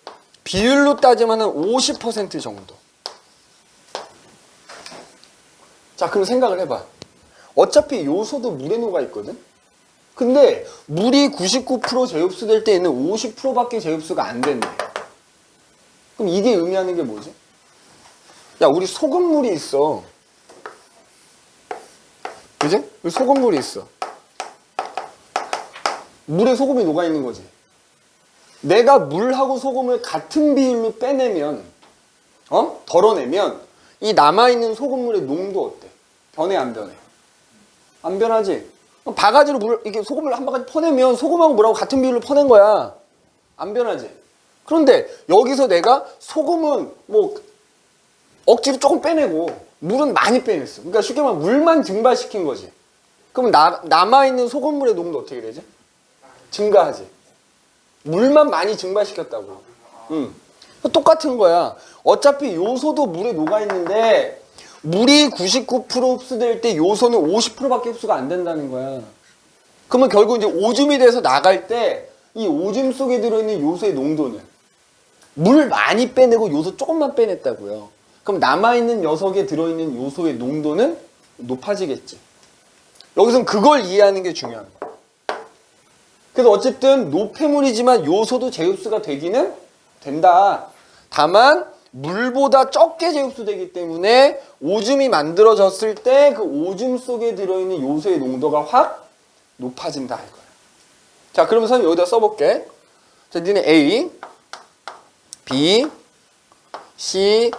비율로 따지면 한 50% 정도. 자, 그럼 생각을 해봐. 어차피 요소도 물에 녹아 있거든? 근데 물이 99% 재흡수될 때에는 50%밖에 재흡수가 안 된대. 그럼 이게 의미하는 게 뭐지? 야, 우리 소금물이 있어. 그지? 우리 소금물이 있어. 물에 소금이 녹아 있는 거지. 내가 물하고 소금을 같은 비율로 빼내면, 덜어내면 이 남아있는 소금물의 농도 어때? 변해, 안 변해? 안 변하지? 바가지로 이렇게 소금을 한 바가지 퍼내면 소금하고 물하고 같은 비율로 퍼낸 거야. 안 변하지? 그런데 여기서 내가 소금은 뭐 억지로 조금 빼내고 물은 많이 빼냈어. 그러니까 쉽게 말하면 물만 증발시킨 거지. 그러면 남아있는 소금물의 농도 어떻게 되지? 증가하지. 물만 많이 증발시켰다고. 똑같은 거야. 어차피 요소도 물에 녹아있는데 물이 99% 흡수될 때 요소는 50%밖에 흡수가 안 된다는 거야. 그러면 결국 이제 오줌이 돼서 나갈 때 이 오줌 속에 들어있는 요소의 농도는 물 많이 빼내고 요소 조금만 빼냈다고요. 그럼 남아있는 녀석에 들어있는 요소의 농도는 높아지겠지. 여기서는 그걸 이해하는 게 중요한 거야. 그래서 어쨌든 노폐물이지만 요소도 재흡수가 되기는 된다. 다만 물보다 적게 재흡수되기 때문에 오줌이 만들어졌을 때 그 오줌 속에 들어있는 요소의 농도가 확 높아진다 이거야. 자, 그러면 선생님 여기다 써볼게. 자, 니네 A, B, C,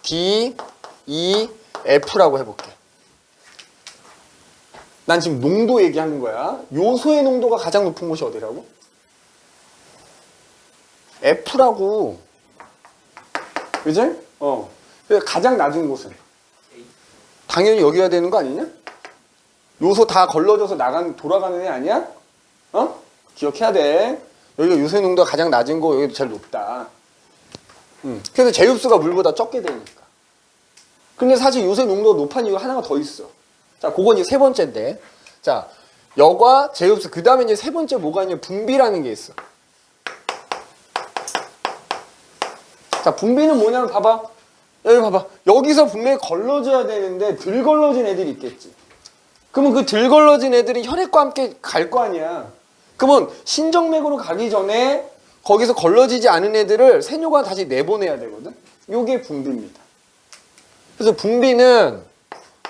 D, E, F라고 해볼게. 난 지금 농도 얘기하는 거야. 요소의 농도가 가장 높은 곳이 어디라고? F라고. 그지? 가장 낮은 곳은 당연히 여기가 되는 거 아니냐? 요소 다 걸러져서 돌아가는 애 아니야? 기억해야 돼. 여기가 요소의 농도가 가장 낮은 거, 여기도 제일 높다. 그래서 재흡수가 물보다 적게 되니까. 근데 사실 요소의 농도가 높은 이유가 하나가 더 있어. 자, 그건 이제 세 번째인데. 자, 여과 재흡수. 그 다음에 이제 세 번째 뭐가 있냐? 분비라는 게 있어. 자, 분비는 뭐냐면 봐봐. 여기 봐봐. 여기서 분명히 걸러져야 되는데 덜 걸러진 애들이 있겠지. 그러면 그 덜 걸러진 애들이 혈액과 함께 갈 거 아니야. 그러면 신정맥으로 가기 전에 거기서 걸러지지 않은 애들을 세뇨관 다시 내보내야 되거든. 요게 분비입니다. 그래서 분비는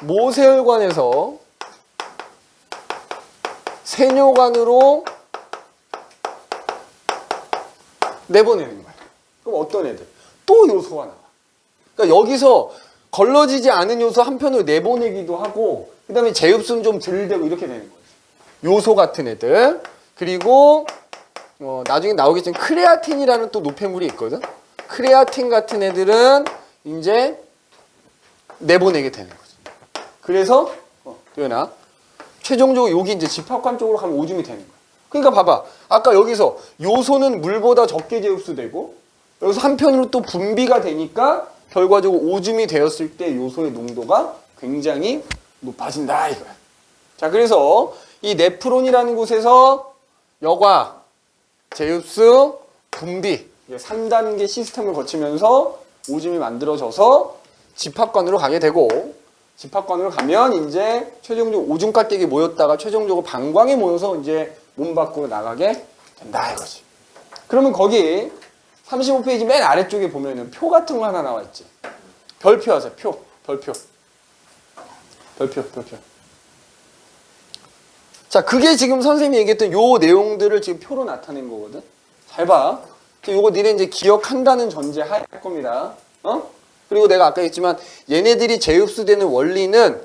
모세혈관에서 세뇨관으로 내보내는 거야. 그럼 어떤 애들? 또 요소가 나와. 그러니까 여기서 걸러지지 않은 요소 한편으로 내보내기도 하고, 그 다음에 재흡수는 좀 덜 되고 이렇게 되는 거지. 요소 같은 애들. 그리고 나중에 나오겠지만 크레아틴이라는 또 노폐물이 있거든. 크레아틴 같은 애들은 이제 내보내게 되는 거지. 그래서 도연아, 최종적으로 여기 이제 집합관 쪽으로 가면 오줌이 되는 거야. 그러니까 봐봐. 아까 여기서 요소는 물보다 적게 재흡수되고 여기서 한편으로 또 분비가 되니까 결과적으로 오줌이 되었을 때 요소의 농도가 굉장히 높아진다 이거야. 자, 그래서 이 네프론이라는 곳에서 여과, 재흡수, 분비 3단계 시스템을 거치면서 오줌이 만들어져서 집합관으로 가게 되고 집합관으로 가면 이제 최종적으로 오줌 깔때기 모였다가 최종적으로 방광에 모여서 이제 몸 밖으로 나가게 된다 이거지. 그러면 거기 35페이지 맨 아래쪽에 보면은 표 같은 거 하나 나와 있지. 별표 하세요. 표. 별표. 자, 그게 지금 선생님이 얘기했던 요 내용들을 지금 표로 나타낸 거거든. 잘 봐. 요거 니네 이제 기억한다는 전제 할 겁니다. 그리고 내가 아까 했지만 얘네들이 재흡수되는 원리는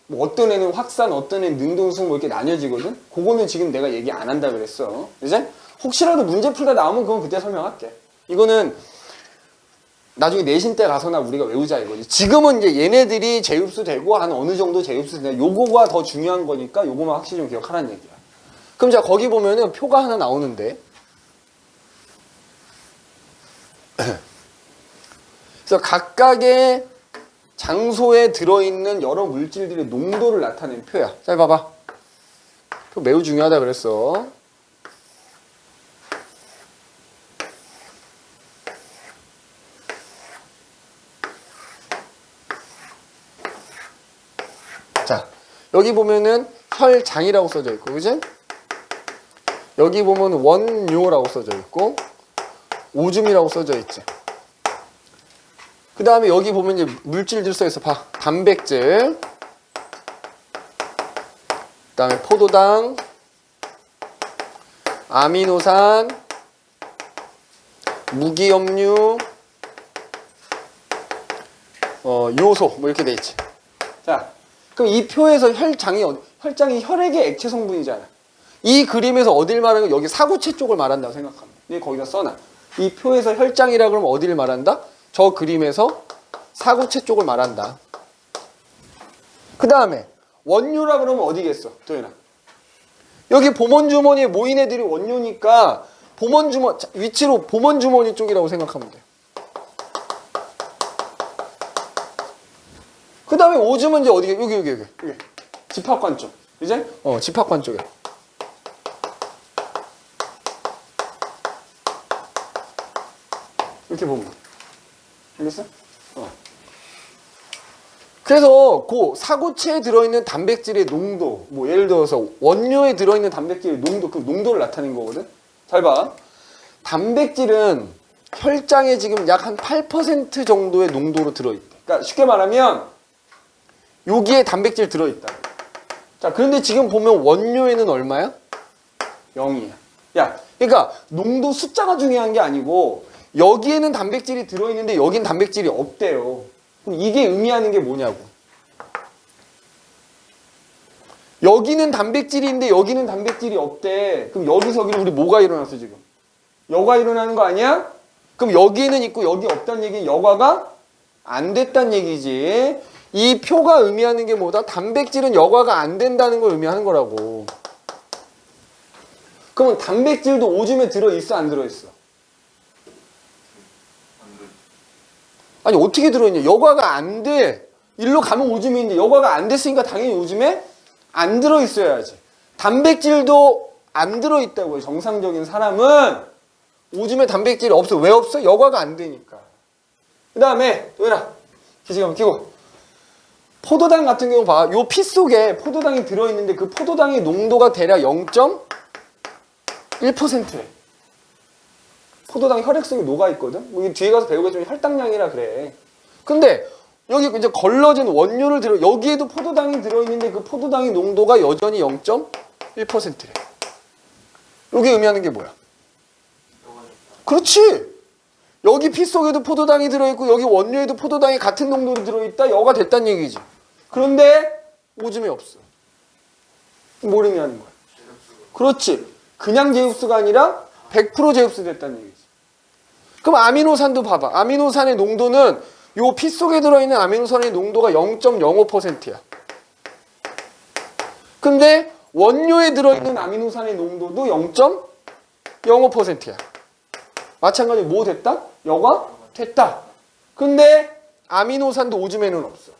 뭐 어떤 애는 확산, 어떤 애는 능동성 뭐 이렇게 나뉘어지거든. 그거는 지금 내가 얘기 안 한다 그랬어. 이제 혹시라도 문제 풀다 나오면 그건 그때 설명할게. 이거는 나중에 내신 때 가서나 우리가 외우자 이거지. 지금은 이제 얘네들이 재흡수되고 한 어느 정도 재흡수되냐 요거가 더 중요한 거니까 요거만 확실히 좀 기억하라는 얘기야. 그럼 자 거기 보면은 표가 하나 나오는데 그래서 각각의 장소에 들어있는 여러 물질들의 농도를 나타낸 표야. 잘 봐봐. 표 매우 중요하다 그랬어. 자, 여기 보면은 혈장이라고 써져 있고, 그지? 여기 보면 원료라고 써져 있고, 오줌이라고 써져 있지. 그 다음에 여기 보면 이제 물질들 써 있어. 봐. 단백질. 그 다음에 포도당, 아미노산, 무기염류, 요소 뭐 이렇게 돼 있지. 자, 그럼 이 표에서 혈장이 혈액의 액체 성분이잖아. 이 그림에서 어딜 말하는 거 여기 사구체 쪽을 말한다고 생각합니다. 근데 거기다 써놔. 이 표에서 혈장이라 그러면 어디를 말한다? 저 그림에서 사구체 쪽을 말한다. 그 다음에 원료라 그러면 어디겠어? 도현아. 여기 보먼주머니에 모인 애들이 원료니까 위치로 보먼주머니 쪽이라고 생각하면 돼. 그 다음에 오줌은 이제 어디게? 여기. 집합관 쪽. 이제? 집합관 쪽에. 이렇게 보면 돼. 알겠어? 그래서 그 사구체에 들어있는 단백질의 농도, 뭐 예를 들어서 원료에 들어있는 단백질의 농도, 그 농도를 나타낸 거거든. 잘 봐. 단백질은 혈장에 지금 약 한 8% 정도의 농도로 들어있대. 그러니까 쉽게 말하면 여기에 단백질 들어있다. 자, 그런데 지금 보면 원료에는 얼마야? 0이야. 야, 그러니까 농도 숫자가 중요한 게 아니고 여기에는 단백질이 들어있는데 여긴 단백질이 없대요. 그럼 이게 의미하는 게 뭐냐고. 여기는 단백질인데 여기는 단백질이 없대. 그럼 여기서 우리 뭐가 일어났어 지금? 여가 일어나는 거 아니야? 그럼 여기에는 있고 여기 없다는 얘기는 여과가 안 됐다는 얘기지. 이 표가 의미하는 게 뭐다? 단백질은 여과가 안 된다는 걸 의미하는 거라고. 그러면 단백질도 오줌에 들어있어 안 들어있어? 아니 어떻게 들어있냐? 여과가 안 돼. 일로 가면 오줌이 있는데 여과가 안 됐으니까 당연히 오줌에 안 들어있어야지. 단백질도 안 들어있다고요. 정상적인 사람은 오줌에 단백질이 없어. 왜 없어? 여과가 안 되니까. 그 다음에 도현아 기지감 끼고 포도당 같은 경우 봐. 요 피 속에 포도당이 들어있는데 그 포도당의 농도가 대략 0.1%래. 포도당 혈액 속에 녹아있거든? 뭐 뒤에 가서 배우겠지만 혈당량이라 그래. 근데 여기 이제 걸러진 원료를 여기에도 포도당이 들어있는데 그 포도당의 농도가 여전히 0.1%래. 이게 의미하는 게 뭐야? 그렇지! 여기 피 속에도 포도당이 들어있고 여기 원료에도 포도당이 같은 농도로 들어있다. 여가 됐다는 얘기지. 그런데 오줌이 없어. 뭘 의미하는 거야? 그렇지. 그냥 재흡수가 아니라 100% 재흡수 됐다는 얘기지. 그럼 아미노산도 봐봐. 아미노산의 농도는 요 피 속에 들어있는 아미노산의 농도가 0.05%야. 근데 원료에 들어있는 아미노산의 농도도 0.05%야. 마찬가지로 뭐 됐다? 여과 됐다. 근데 아미노산도 오줌에는 없어.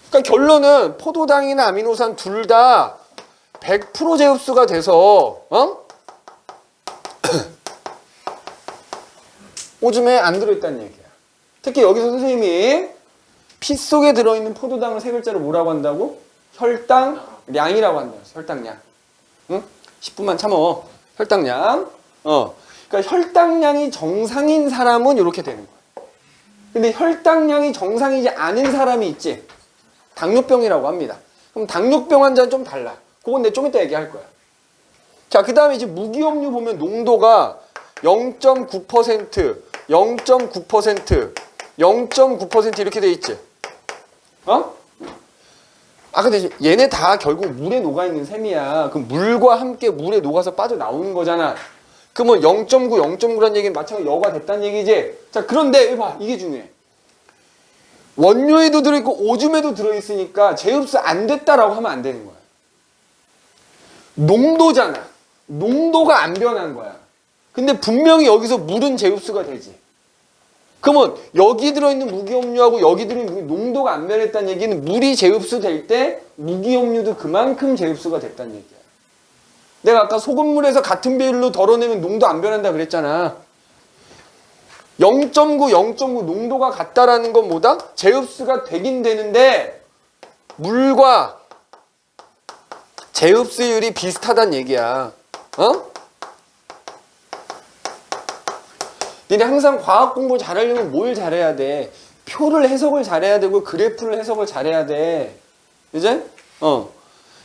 그러니까 결론은 포도당이나 아미노산 둘 다 100% 제흡수가 돼서 오줌에 안 들어있다는 얘기야. 특히 여기서 선생님이 피 속에 들어있는 포도당을 세 글자로 뭐라고 한다고? 혈당량이라고 한다. 혈당량. 응? 10분만 참어. 혈당량. 그러니까 혈당량이 정상인 사람은 이렇게 되는 거야. 근데 혈당량이 정상이지 않은 사람이 있지. 당뇨병이라고 합니다. 그럼 당뇨병 환자는 좀 달라. 그건 내가 좀 이따 얘기할 거야. 자, 그 다음에 이제 무기염류 보면 농도가 0.9%, 0.9%, 0.9% 이렇게 돼 있지. 근데 얘네 다 결국 물에 녹아있는 셈이야. 그럼 물과 함께 물에 녹아서 빠져나오는 거잖아. 그러면 0.9, 0.9라는 얘기는 마찬가지로 여가 됐다는 얘기지. 자, 그런데 봐, 이게 중요해. 원료에도 들어있고 오줌에도 들어있으니까 제흡수 안 됐다라고 하면 안 되는 거야. 농도잖아. 농도가 안 변한 거야. 근데 분명히 여기서 물은 제흡수가 되지. 그러면 여기 들어있는 무기염류하고 여기 들어있는 농도가 안 변했다는 얘기는 물이 제흡수 될 때 무기염류도 그만큼 제흡수가 됐다는 얘기야. 내가 아까 소금물에서 같은 비율로 덜어내면 농도 안 변한다 그랬잖아. 0.9, 0.9 농도가 같다라는 건 뭐다? 제흡수가 되긴 되는데 물과 제흡수율이 비슷하다는 얘기야. 니네 항상 과학 공부 잘하려면 뭘 잘해야 돼? 표를 해석을 잘해야 되고 그래프를 해석을 잘해야 돼. 이제?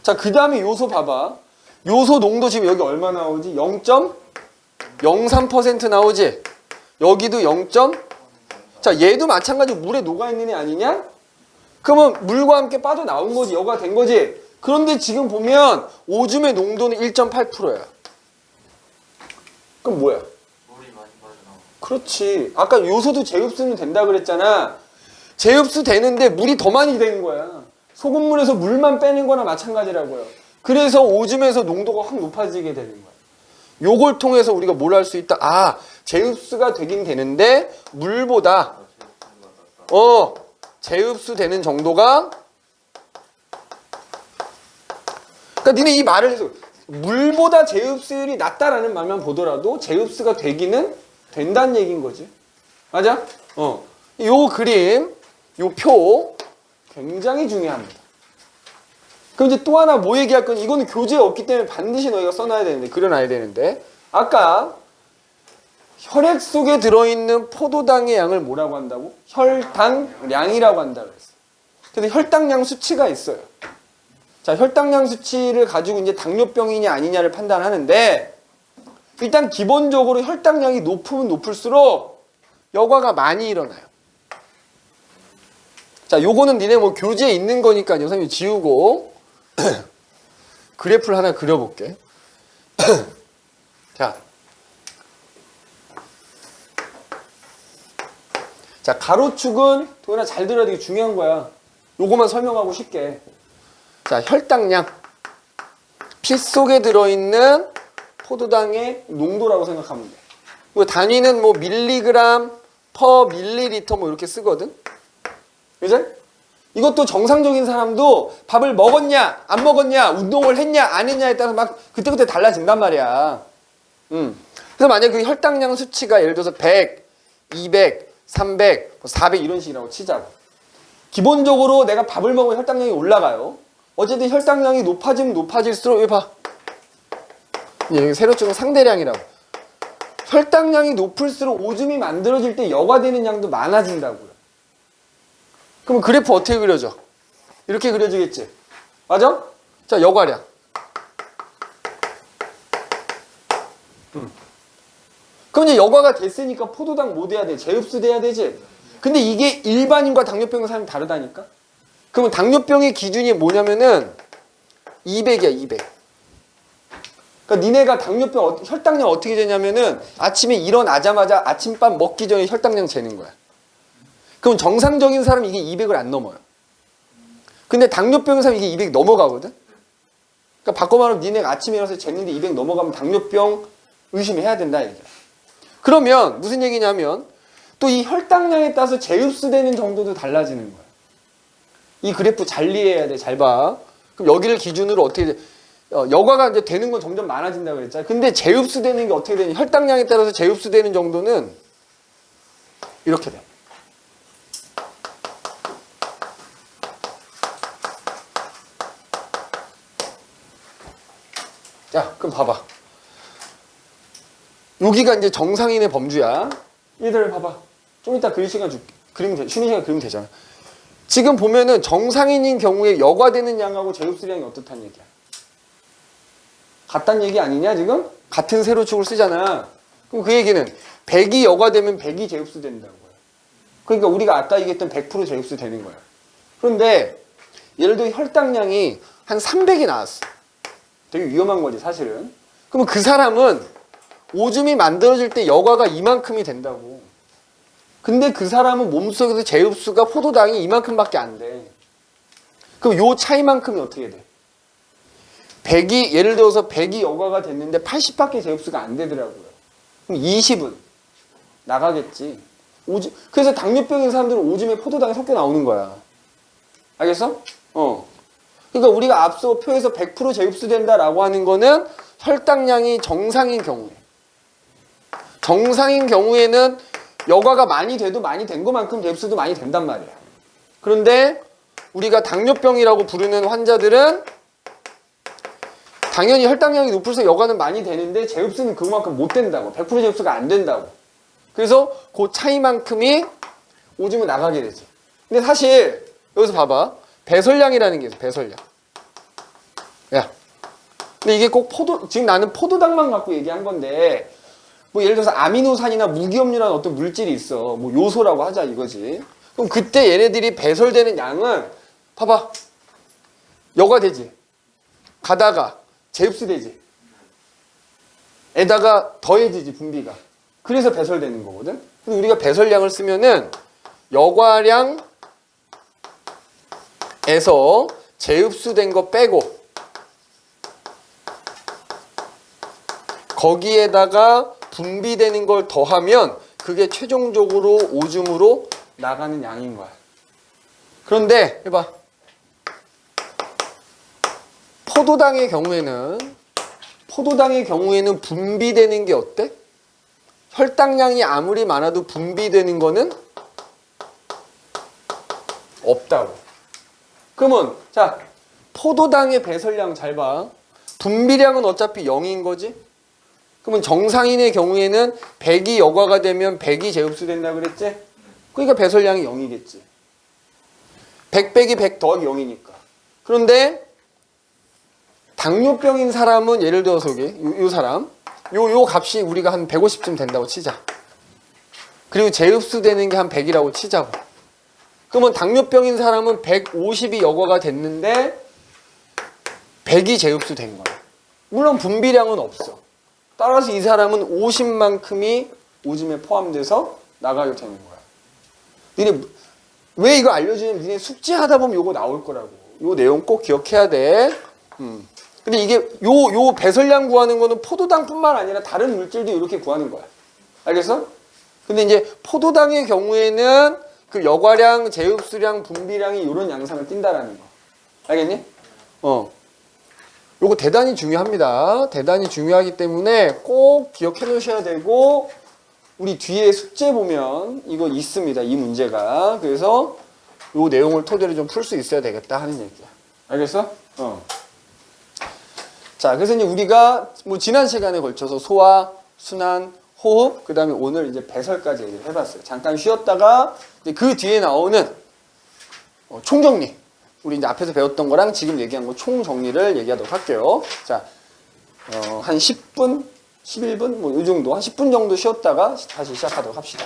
자, 그 다음에 요소 봐봐. 요소 농도 지금 여기 얼마 나오지? 0.03% 나오지? 여기도 0. 자, 얘도 마찬가지로 물에 녹아있는 애 아니냐? 그러면 물과 함께 빠져나온 거지. 여가 된 거지. 그런데 지금 보면 오줌의 농도는 1.8%야. 그럼 뭐야? 물이 많이 빠져나오고. 그렇지. 아까 요소도 제흡수는 된다 그랬잖아. 제흡수 되는데 물이 더 많이 되는 거야. 소금물에서 물만 빼는 거나 마찬가지라고요. 그래서 오줌에서 농도가 확 높아지게 되는 거야. 요걸 통해서 우리가 뭘 할 수 있다? 제흡수가 되긴 되는데 물보다 제흡수 되는 정도가, 그러니까 니네 이 말을 해서 물보다 제흡수율이 낮다라는 말만 보더라도 제흡수가 되기는 된다는 얘기인 거지. 맞아? 요 그림, 요 표 굉장히 중요합니다. 그럼 이제 또 하나 뭐 얘기할 건, 이거는 교재에 없기 때문에 반드시 너희가 써놔야 되는데, 그려놔야 되는데, 아까 혈액 속에 들어있는 포도당의 양을 뭐라고 한다고? 혈당량이라고 한다고 했어. 근데 혈당량 수치가 있어요. 자, 혈당량 수치를 가지고 이제 당뇨병이냐 아니냐를 판단하는데, 일단 기본적으로 혈당량이 높으면 높을수록 여과가 많이 일어나요. 자, 요거는 니네 뭐 교재에 있는 거니까요. 선생님이 지우고 그래프를 하나 그려볼게. 자, 가로축은 도현아 잘 들어야 되게 중요한 거야. 요거만 설명하고 쉽게. 자, 혈당량. 피 속에 들어있는 포도당의 농도라고 생각하면 돼. 뭐 단위는 뭐 밀리그램 퍼 밀리리터 뭐 이렇게 쓰거든. 그죠? 이것도 정상적인 사람도 밥을 먹었냐 안 먹었냐 운동을 했냐 안 했냐에 따라서 막 그때그때 달라진단 말이야. 그래서 만약에 그 혈당량 수치가 예를 들어서 100, 200, 300, 400 이런 식이라고 치자고. 기본적으로 내가 밥을 먹으면 혈당량이 올라가요. 어쨌든 혈당량이 높아지면 높아질수록 여기 봐. 여기 세로축은 상대량이라고. 혈당량이 높을수록 오줌이 만들어질 때 여과되는 양도 많아진다고요. 그럼 그래프 어떻게 그려져? 이렇게 그려지겠지? 맞아? 자, 여과량. 그럼 이제 여과가 됐으니까 포도당 뭐 돼야 돼? 제흡수 돼야 되지? 근데 이게 일반인과 당뇨병의 사람이 다르다니까? 그러면 당뇨병의 기준이 뭐냐면은 200이야, 200. 그러니까 니네가 당뇨병, 혈당량 어떻게 되냐면은 아침에 일어나자마자 아침밥 먹기 전에 혈당량 재는 거야. 그럼 정상적인 사람은 이게 200을 안 넘어요. 근데 당뇨병의 사람은 이게 200 넘어가거든? 그러니까 바꿔 말하면 니네가 아침에 일어나서 쟀는데 200 넘어가면 당뇨병 의심해야 된다 얘기야. 그러면 무슨 얘기냐면 또 이 혈당량에 따라서 제흡수되는 정도도 달라지는 거야. 이 그래프 잘 이해해야 돼. 잘 봐. 그럼 여기를 기준으로 어떻게 돼? 여과가 이제 되는 건 점점 많아진다고 그랬잖아. 근데 제흡수되는 게 어떻게 되냐? 혈당량에 따라서 제흡수되는 정도는 이렇게 돼. 자, 그럼 봐봐. 여기가 이제 정상인의 범주야. 얘들 봐봐. 좀 이따 그릴 시간 줄게. 쉬는 시간 그리면 되잖아. 지금 보면은 정상인인 경우에 여과되는 양하고 제흡수량이 어떻다는 얘기야. 같다는 얘기 아니냐 지금? 같은 세로축을 쓰잖아. 그럼 그 얘기는 100이 여과되면 100이 제흡수된다는 거야. 그러니까 우리가 아까 얘기했던 100% 제흡수되는 거야. 그런데 예를 들어 혈당량이 한 300이 나왔어. 되게 위험한 거지 사실은. 그러면 그 사람은 오줌이 만들어질 때 여과가 이만큼이 된다고. 근데 그 사람은 몸속에서 제흡수가 포도당이 이만큼밖에 안 돼. 그럼 요 차이만큼이 어떻게 돼? 100이 예를 들어서 100이 여과가 됐는데 80밖에 제흡수가 안 되더라고요. 그럼 20은 나가겠지. 그래서 당뇨병인 사람들은 오줌에 포도당이 섞여 나오는 거야. 알겠어? 그러니까 우리가 앞서 표에서 100% 제흡수된다라고 하는 거는 혈당량이 정상인 경우에. 정상인 경우에는 여과가 많이 돼도 많이 된 것만큼 제흡수도 많이 된단 말이야. 그런데 우리가 당뇨병이라고 부르는 환자들은 당연히 혈당량이 높을수록 여과는 많이 되는데 제흡수는 그만큼 못 된다고. 100% 제흡수가 안 된다고. 그래서 그 차이만큼이 오줌을 나가게 되지. 근데 사실 여기서 봐봐. 배설량이라는 게 있어. 배설량. 야. 근데 이게 꼭 지금 나는 포도당만 갖고 얘기한 건데 뭐 예를 들어서 아미노산이나 무기염류라는 어떤 물질이 있어. 뭐 요소라고 하자 이거지. 그럼 그때 얘네들이 배설되는 양은 봐봐. 여과되지. 가다가 제흡수되지. 에다가 더해지지 분비가. 그래서 배설되는 거거든. 근데 우리가 배설량을 쓰면은 여과량에서 제흡수된 거 빼고 거기에다가 분비되는 걸 더하면 그게 최종적으로 오줌으로 나가는 양인 거야. 그런데 해봐. 포도당의 경우에는 분비되는 게 어때? 혈당량이 아무리 많아도 분비되는 거는 없다고. 그러면 자, 포도당의 배설량 잘 봐. 분비량은 어차피 0인 거지? 그러면 정상인의 경우에는 100이 여과가 되면 100이 제흡수된다 그랬지? 그러니까 배설량이 0이겠지. 100 빼기 100 더하기 0이니까. 그런데 당뇨병인 사람은 예를 들어서 요 사람 요 값이 우리가 한 150쯤 된다고 치자. 그리고 제흡수되는 게 한 100이라고 치자고. 그러면 당뇨병인 사람은 150이 여과가 됐는데 100이 제흡수된 거야. 물론 분비량은 없어. 따라서 이 사람은 50만큼이 오줌에 포함돼서 나가게 되는 거야. 니네 왜 이거 알려주냐면 니네 숙제하다 보면 요거 나올 거라고. 요 내용 꼭 기억해야 돼. 근데 이게 요 배설량 구하는 거는 포도당뿐만 아니라 다른 물질도 이렇게 구하는 거야. 알겠어? 근데 이제 포도당의 경우에는 그 여과량, 제흡수량, 분비량이 이런 양상을 띈다라는 거. 알겠니? 요거 대단히 중요합니다. 대단히 중요하기 때문에 꼭 기억해 놓으셔야 되고 우리 뒤에 숙제 보면 이거 있습니다. 이 문제가. 그래서 요 내용을 토대로 좀 풀 수 있어야 되겠다 하는 얘기야. 알겠어? 자, 그래서 이제 우리가 뭐 지난 시간에 걸쳐서 소화, 순환, 호흡, 그 다음에 오늘 이제 배설까지 얘기를 해봤어요. 잠깐 쉬었다가 이제 그 뒤에 나오는 총정리. 우리 이제 앞에서 배웠던 거랑 지금 얘기한 거 총정리를 얘기하도록 할게요. 자, 한 10분, 11분, 뭐 이 정도, 한 10분 정도 쉬었다가 다시 시작하도록 합시다.